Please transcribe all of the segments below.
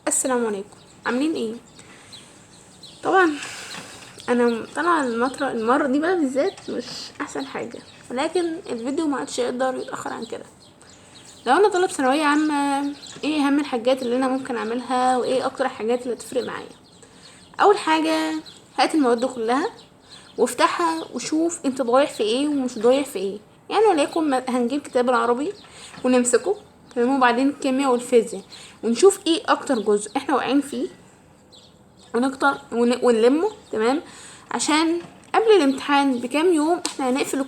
السلام عليكم. عاملين ايه؟ طبعا انا طالعه المره دي بقى بالذات مش احسن حاجه، ولكن الفيديو ما عادش يقدر يتاخر عن كده. لو انا طالب ثانويه عامه، ايه اهم الحاجات اللي انا ممكن اعملها وايه اكتر الحاجات اللي تفرق معايا؟ اول حاجه، هات المواد كلها وافتحها وشوف انت ضايع في ايه ومش ضايع في ايه. يعني وليكن هنجيب كتاب العربي ونمسكه، تمام، وبعدين الكيمياء والفيزياء، ونشوف ايه اكتر جزء احنا واقعين فيه ونقطع ونلمه، تمام، عشان قبل الامتحان بكام يوم احنا هنقفل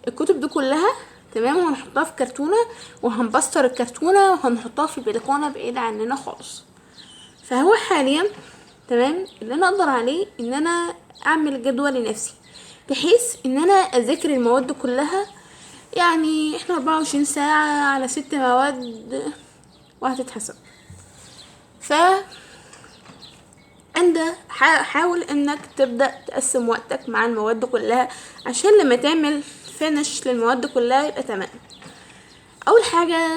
الكتب دي كلها، تمام، وهنحطها في كرتونة وهنبستر الكرتونة وهنحطها في البلكونة بعيد عننا خالص. فهو حاليا، تمام، اللي انا اقدر عليه ان انا اعمل جدول لنفسي بحيث ان انا اذاكر المواد كلها. يعني احنا 24 ساعة على 6 مواد وهتتحسب. ف انت حاول انك تبدأ تقسم وقتك مع المواد كلها عشان لما تعمل فينش للمواد كلها يبقى تمام. اول حاجة.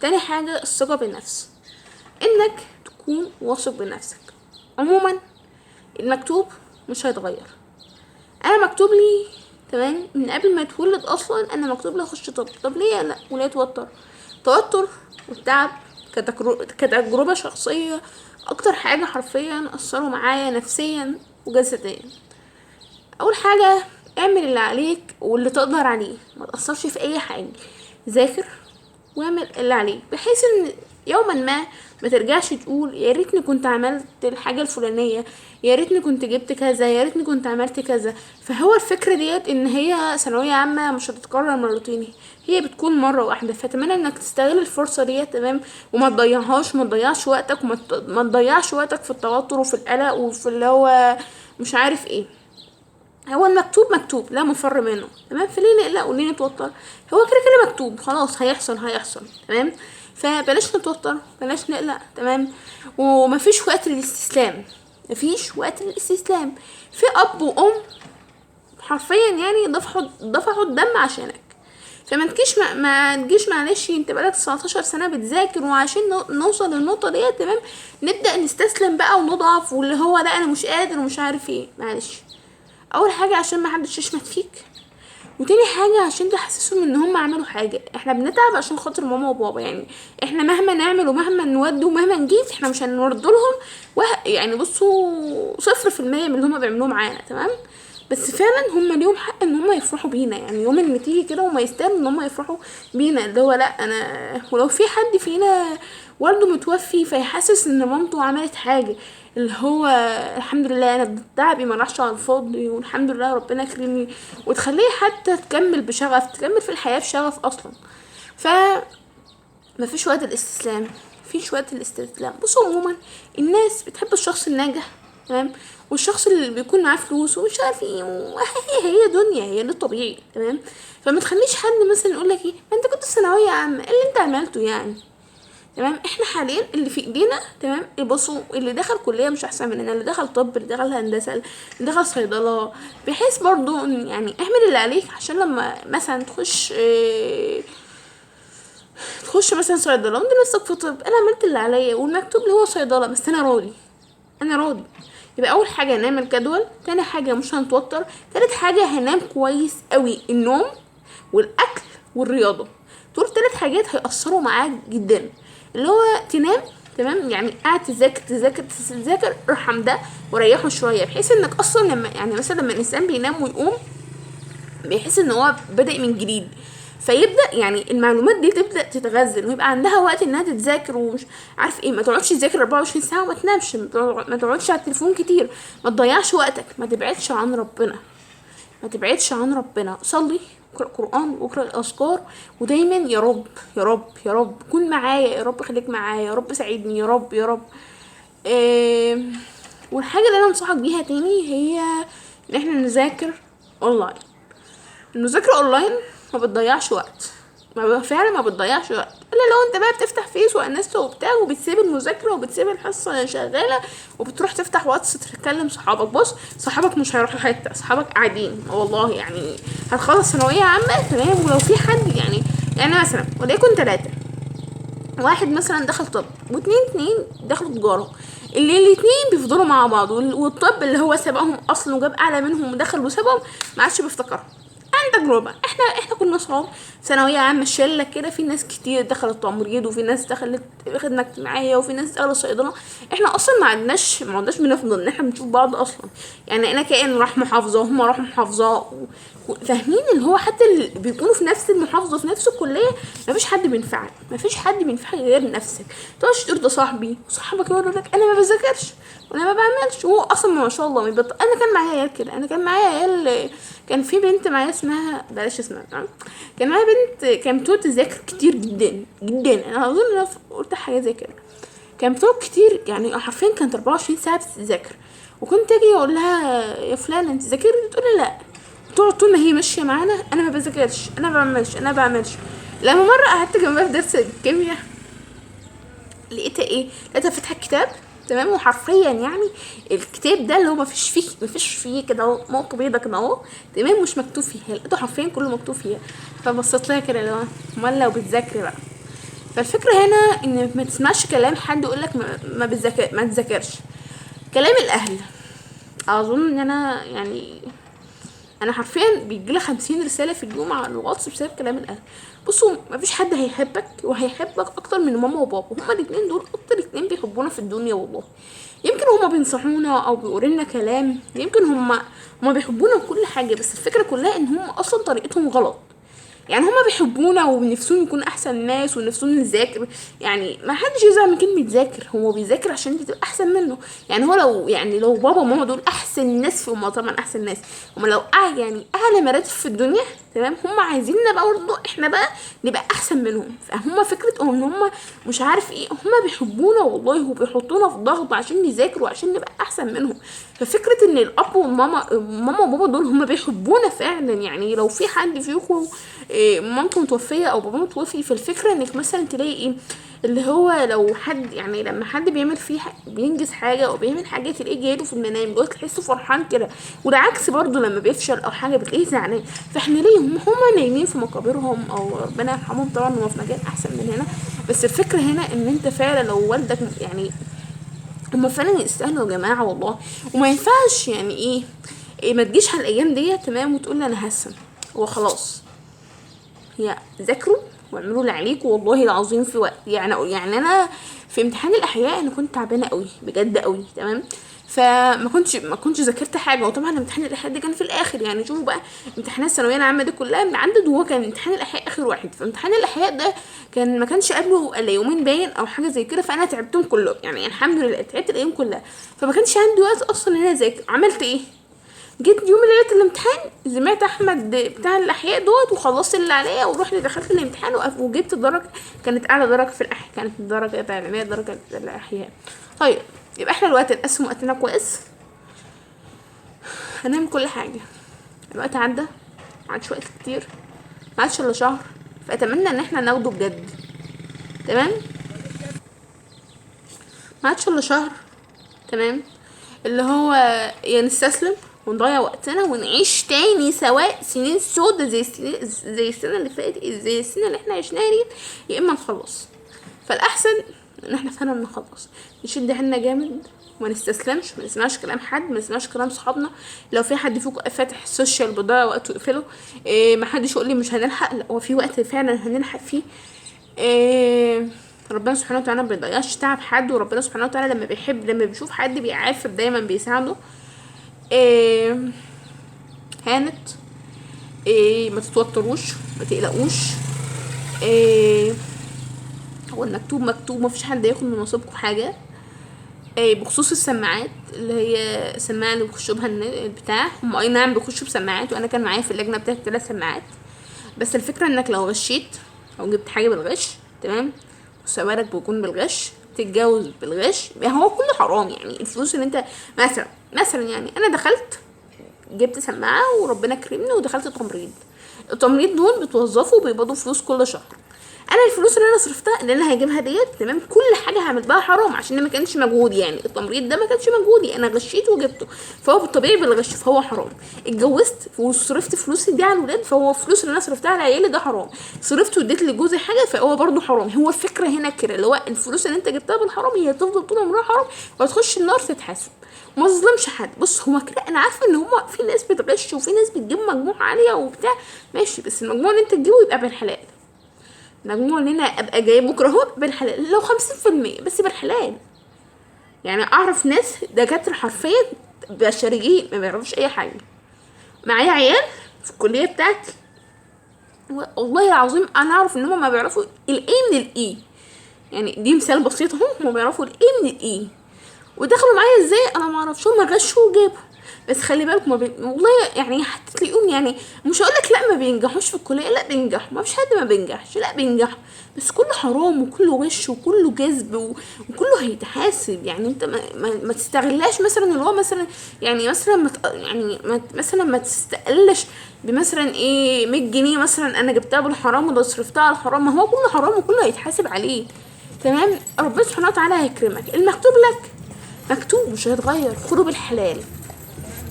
تاني حاجة، الثقة بالنفس، انك تكون واثق بنفسك. عموما المكتوب مش هيتغير. انا مكتوب لي، تمام، من قبل ما اتولد اصلا انا مكتوب لي اخش طب ليه لا وليه اتوتر؟ توتر والتعب كتجربة شخصية اكتر حاجة حرفيا اثروا معايا نفسيا وجسديا. اول حاجة، اعمل اللي عليك واللي تقدر عليه، ما تأثرش في اي حاجة. ذاكر واعمل اللي عليك بحيث ان يوما ما ترجعش تقول يا ريتني كنت عملت الحاجة الفلانية، يا ريتني كنت جبت كذا، يا ريتني كنت عملت كذا. فهو الفكرة ديت ان هي ثانوية عامة مش هتتكرر مرتين، هي بتكون مرة واحدة. فاتمنى انك تستغل الفرصة ديت، تمام، وما تضيعهاش، ما تضيعش وقتك ما تضيعش وقتك في التوتر وفي القلق وفي اللي هو مش عارف ايه. هو المكتوب مكتوب لا مفر منه، تمام، فليه نقلق وليه نتوتر؟ هو كده كده مكتوب خلاص، هيحصل، تمام. فبلاش نتوتر، بلاش نقلق، تمام. ومفيش وقت للاستسلام، مفيش وقت للاستسلام. في اب وام حرفيا يعني دفعوا الدم عشانك. فما تجيش ما تجيش معلش، انت بقالك 19 سنه بتذاكر وعشان نوصل للنقطه ديت، تمام، نبدا نستسلم بقى ونضعف واللي هو لا انا مش قادر ومش عارف ايه. معلش، اول حاجه عشان ما حدش يشمت فيك، وتاني حاجه عشان تحسسهم ان هم عملوا حاجه. احنا بنتعب عشان خاطر ماما وبابا، يعني احنا مهما نعمل ومهما نود ومهما نجيب احنا مش هنرد لهم يعني بصوا 0% من اللي هم بيعملوه معانا، تمام. بس فعلا هم ليهم حق ان هم يفرحوا بينا، يعني يوم اللي تيجي كده وما يستاهلوا ان هم يفرحوا بينا، اللي هو لا انا. ولو في حد فينا والده متوفي فيحسس ان مامته عملت حاجه، اللي هو الحمد لله انا تعبي ما راحش على الفاضي، والحمد لله ربنا كرمني، وتخليه حتى تكمل بشغف، تكمل في الحياه بشغف اصلا. ف مفيش وقت الاستسلام، مفيش وقت الاستسلام. بصوا عموما الناس بتحب الشخص الناجح، تمام، والشخص اللي بيكون معاه فلوس ومش عارف ايه هي دنيا، هي ده الطبيعي، تمام. فما تخليش حد مثلا يقول لك ايه ما انت كنت ثانويه عامه ايه اللي انت عملته يعني، تمام. احنا حاليا اللي في ايدينا، تمام، بصوا اللي دخل كليه مش احسن مننا، اللي دخل طب، اللي دخل هندسه، اللي دخل صيدله، بحيث برضو يعني اعمل اللي عليك عشان لما مثلا تخش مثلا صيدله وانت نفسك في طب. انا عملت اللي عليا والمكتوب لي هو صيدله، بس انا راضي، انا راضي. يبقى اول حاجه هنعمل جدول، تاني حاجه مش هنتوتر، تالت حاجه هنام كويس قوي. النوم والاكل والرياضه دول 3 حاجات هيأثروا معاك جدا. اللي هو تنام، تمام، يعني قاعد تذاكر ارحم ده وريحه شويه، بحيث انك اصلا لما يعني مثلا لما الانسان بينام ويقوم بيحس ان هو بدأ من جديد، فيبدا يعني المعلومات دي تبدا تتغذل ويبقى عندها وقت انها تتذاكر ومش عارف ايه. ما تقعدش تذاكر 24 ساعه وما تنامش، ما تقعدش على التليفون كتير، ما تضيعش وقتك، ما تبعدش عن ربنا، ما تبعدش عن ربنا. صلي، اقرا قران واقرا الاذكار، ودايما يا رب يا رب يا رب كن معايا، يا رب خليك معايا، يا رب ساعدني، يا رب يا رب. إيه. والحاجه اللي انا انصحك بيها تاني هي ان احنا نذاكر اونلاين. المذاكرة اونلاين ما بتضيعش وقت، فعلا ما بتضيعش وقت، الا لو انت بقى بتفتح فيس وانستا وبتاع وبتسيب المذاكره وبتسيب الحصه شغاله وبتروح تفتح واتس تتكلم صحابك. بص، صحابك مش هيروحوا حته، صحابك قاعدين والله. يعني هتخلص ثانويه عامه، تمام، ولو في حد يعني مثلا وليكن 3 واحد مثلا دخل طب، اتنين دخلوا تجاره، اللي الاتنين بيفضلوا مع بعض، والطب اللي هو سبقهم اصلا وجاب اعلى منهم ودخل وسبقهم ما عادش بيفتكرهم. عن تجربه، احنا كنا صحاب ثانويه عامه، شله كده، في ناس كتير دخلت تمريض، وفي ناس دخلت خدمه اجتماعيه، وفي ناس دخلت صيدله. احنا اصلا ما عدناش بنفضل ان احنا بنشوف بعض اصلا. يعني انا كائن راح محافظه وهم راحوا محافظه فاهمين اللي هو حتى اللي بيكونوا في نفس المحافظه في نفس الكليه مفيش حد بينفعك، مفيش حد بينفعك غير نفسك. تقعدش تقول ده صاحبي، وصاحبك يقول لك انا ما بذاكرش وانا ما بعملش، وهو اصلا ما شاء الله بيبطل. انا كان معايا عيال كده، انا كان معايا عيال، كان في بنت معايا اسمها بلاش اسمها تمام، كان معايا بنت كانت بتقعد تذاكر كتير جدا جدا، انا اظن انا قلت حاجه زي كده، كانت بتقعد كتير يعني حرفيا كانت 24 ساعه بتذاكر. وكنت اجي اقول لها يا فلانه انت ذاكري، تقول لي لا. تقعد طول ما هي ماشيه معانا انا ما بذاكرش، انا ما بعملش، انا ما بعملش. لما مره قعدت جنبها في درس الكيمياء، لقيتها فاتحه الكتاب تمام، وحرفيا يعني الكتاب ده اللي هو مفيش فيه كده اهو موقع بيضه كده اهو تمام، مش مكتوب فيها، لقيته حرفيا كله مكتوب فيها. فبصيت لها كده اللي هو امال لو بتذاكري بقى. فالفكره هنا ان ما تسمعش كلام حد يقولك ما تذاكرش. كلام الاهل، اظن ان انا يعني انا حرفيا بيجيلي 50 رساله في اليوم على الواتس بسبب كلام الاهل. بصوا مفيش حد هيحبك وهيحبك اكتر من ماما وبابا، هما الاتنين دول اكتر اتنين بيحبونا في الدنيا والله. يمكن هما بينصحونا او بيقولوا لنا كلام، يمكن هما بيحبونا وكل حاجه، بس الفكره كلها ان هما اصلا طريقتهم غلط. يعني هما بيحبونا ونفسهم يكون احسن ناس ونفسهم نذاكر، يعني ما حدش يزعل من كلمه ذاكر، هو بيذاكر عشان انت تبقى احسن منه. يعني هو لو بابا وماما دول احسن ناس، هما طبعا احسن ناس، هما لو يعني اعلى مراتب في الدنيا تمام، هما عايزيننا بقى برضه احنا بقى نبقى احسن منهم. فهم فكره ان هما مش عارف ايه، هما بيحبونا والله وبيحطونا في ضغط عشان نذاكر وعشان نبقى احسن منهم. ففكره ان الاب ماما وبابا دول هما بيحبونا فعلا. يعني لو في حد فيكم مامته متوفيه او بابا متوفي، فالفكره انك مثلا تلاقي ايه اللي هو لو حد يعني لما حد بيعمل فيه بينجز حاجه او بيعمل حاجه تلاقيه جايله في المنام جوه، تحسه فرحان كده. والعكس برضه لما بيفشل او حاجه بتلاقيه زعلان. فاحنا ليه هما نايمين في مقابرهم او ربنا يرحمهم طبعا، هو في مكان احسن من هنا. بس الفكره هنا ان انت فعلا لو والدك يعني هما فعلا يستاهلوا يا جماعه والله. وما ينفعش يعني إيه ما تجيش على الايام دي تمام وتقول لي انا هسم وخلاص. هي ذاكروا واعملوا اللي عليكم والله العظيم في وقت. يعني انا في امتحان الاحياء انا كنت تعبانه قوي بجد قوي تمام، فما كنتش ذاكرت حاجه. وطبعا امتحان الاحياء ده كان في الاخر، يعني شوفوا بقى امتحانات الثانويه العامه دي كلها بنعدد، وهو كان امتحان الاحياء اخر واحد. فامتحان الاحياء ده ما كانش قبله الا يومين باين او حاجه زي كده، فانا تعبتهم كلهم يعني الحمد لله تعبت الايام كلها. فما كانش عندي وقت اصلا ان انا اذاكر. عملت ايه؟ جيت يوم ليله الامتحان سمعت احمد بتاع الاحياء دوت وخلصت اللي عليا ورحت دخلت الامتحان وجبت درجه، كانت اعلى درجه في الاحياء، كانت الدرجه العلميه درجه الاحياء. طيب يبقى احنا الوقت نقسم وقتنا كويس، هنعمل كل حاجه. الوقت عدى، ما عادش وقت كتير، ما عادش الا شهر، فاتمنى ان احنا ناخده بجد تمام. ما عادش الا شهر تمام، اللي هو يا نستسلم ونضيع وقتنا ونعيش تاني سواء سنين سودة زي السنة اللي فاتت، زي السنة اللي احنا عشناها دي، يا اما نخلص. فالاحسن ان احنا فعلا نخلص، نشد حيلنا جامد وما نستسلمش، ما نسمعش كلام حد، ما نسمعش كلام صحابنا. لو في حد فيكم فاتح السوشيال بيضيع وقته يقفله. ما حدش يقول لي مش هنلحق، لا هو في وقت فعلا هنلحق فيه. ربنا سبحانه وتعالى ما بيضيعش تعب حد، وربنا سبحانه وتعالى لما بيشوف حد بيعافر دايما بيساعده. هانت ما تتوتروش، ما تقلقوش. هو المكتوب مكتوب، ما فيش حد ياخد من نصيبكم حاجه. بخصوص السماعات اللي هي السماعه اللي بيخشوا بها البتاع، هم اي نعم بيخشوا بسماعات، وانا كان معايا في اللجنه بتاعت 3 سماعات. بس الفكره انك لو غشيت او جبت حاجه بالغش تمام، وسوارك بيكون بالغش، تتجوز بالغش، هو كله حرام. يعني الفلوس اللي انت مثلا يعني انا دخلت جبت سماعه وربنا كرمني ودخلت التمريض دول بتوظفوا وبيقبضوا فلوس كل شهر. انا الفلوس اللي انا صرفتها اللي انا هجيبها ديت تمام، كل حاجه هعمل بها حرام عشان ده ما كانش مجهودي، يعني التمريض ده ما كانش مجهودي، انا غشيته وجبته، فهو بالطبيعي بالغش فهو حرام. اتجوزت وصرفت فلوسي دي على الولاد، فهو فلوس اللي انا صرفتها على عيالي ده حرام. صرفت واديت لجوزي حاجه فهو برضو حرام. هو الفكره هنا كده اللي هو الفلوس اللي انت جبتها بالحرام هي هتفضل طول عمرها حرام، وهتخش النار تتحاسب. وما تظلمش حد. بص هو كده انا عارفه ان هما في ناس بتغش وفي ناس بتجيب مجموع عاليه وبتاع، ماشي، بس المجموع اللي انت تجيبه يبقى بالحلال. مجموع ان انا ابقى جايب بكره اهو بالحلال، لو 50% بس بالحلال. يعني اعرف ناس دكاتره حرفيا بشريين ما بيعرفوش اي حاجه. معايا عيال في الكليه بتاعتي والله العظيم انا اعرف ان هم ما بيعرفوا الاي من الاي، يعني دي مثال بسيط اهو، هم بيعرفوا الاي من الاي، ودخلوا معايا ازاي انا ما اعرفش، هم غشوا وجابوا. بس خلي بالكم والله يعني حتى تلاقيهم، يعني مش هقول لك لا ما بينجحوش في الكليه، لا بينجحوا، ما فيش حد ما بينجحش، لا بينجحوا، بس كله حرام وكله غش وكله كذب وكله هيتحاسب. يعني انت ما تستغلاش مثلا اللي هو مثلا، يعني مثلا مثلا ما تستقلش بمثلا ايه 100 جنيه مثلا انا جبتها بالحرام ولا صرفتها على الحرام، ما هو كله حرام وكله هيتحاسب عليه. تمام، ربنا سبحانه وتعالى هيكرمك، المكتوب لك مكتوب مش هيتغير، خده بالحلال.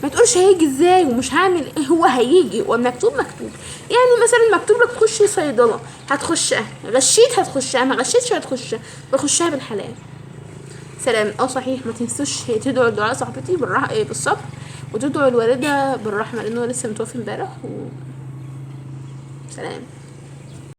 ما تقولش هيجي ازاي ومش هعمل ايه، هو هيجي والمكتوب مكتوب. يعني مثلا مكتوب لك تخشي صيدله هتخشها، غشيت هتخشها، ما غشيتش هتخشها، بخشها بالحلال. سلام. صحيح ما تنسوش تدعوا الدعاء صاحبتي بالصبر، وتدعوا الوالده بالرحمه لانه لسه متوفي امبارح سلام.